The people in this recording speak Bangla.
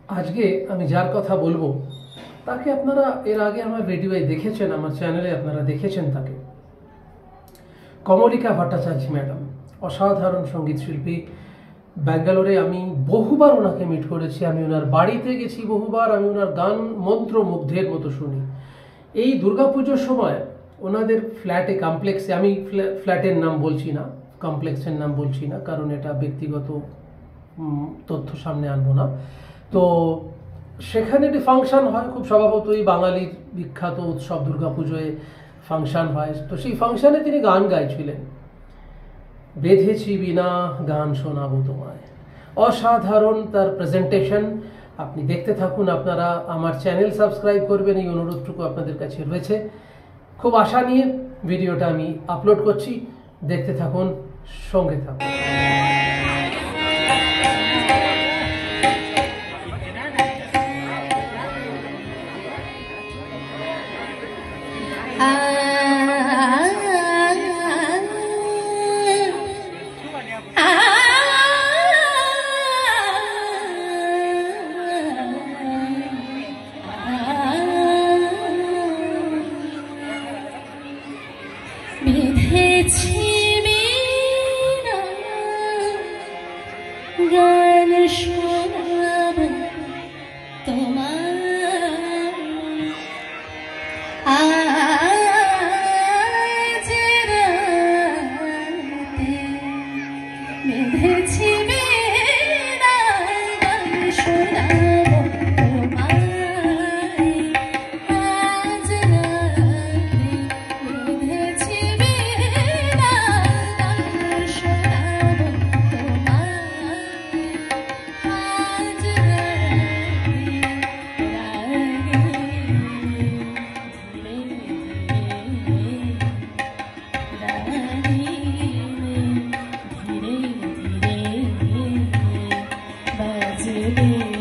আজকে আমি যার কথা বলবো তাকে আপনারা এর আগে আমার ভিডিওয়ে দেখেছেন, আমার চ্যানেলে আপনারা দেখেছেন তাকে। কমলিকা ভট্টাচার্য ম্যাডাম, অসাধারণ সঙ্গীত শিল্পী। ব্যাঙ্গালোরে আমি বহুবার ওনাকে মিট করেছি, আমি ওনার বাড়িতে গেছি বহুবার, আমি ওনার গান মন্ত্রমুগ্ধের মতো শুনি। এই দুর্গাপুজোর সময় ওনাদের ফ্ল্যাটে, কমপ্লেক্সে, আমি ফ্ল্যাটের নাম বলছি না, কমপ্লেক্সের নাম বলছি না, কারণ এটা ব্যক্তিগত তথ্য সামনে আনবো না। তো সেখানে একটি ফাংশন হয়, খুব স্বভাবতই বাঙালির বিখ্যাত উৎসব দুর্গাপুজোয় ফাংশন হয়। তো সেই ফাংশনে তিনি গান গাইছিলেন, বেঁধেছি বিনা গান শোনাবো তোমায়। অসাধারণ তার প্রেজেন্টেশন। আপনি দেখতে থাকুন, আপনারা আমার চ্যানেল সাবস্ক্রাইব করবেন, এই অনুরোধটুকু আপনাদের কাছে রয়েছে। খুব আশা নিয়ে ভিডিওটা আমি আপলোড করছি, দেখতে থাকুন, সঙ্গে থাকুন। বেঁধেছি বিনা গান শোনাবো তোমার, আজ রাতে বেঁধেছি বিনা গান শোনাবো তোমার, আজ রাতে বেঁধেছি বিনা গান শোনাবো তোমার, আজ ধীরে ধীরে বাজবে।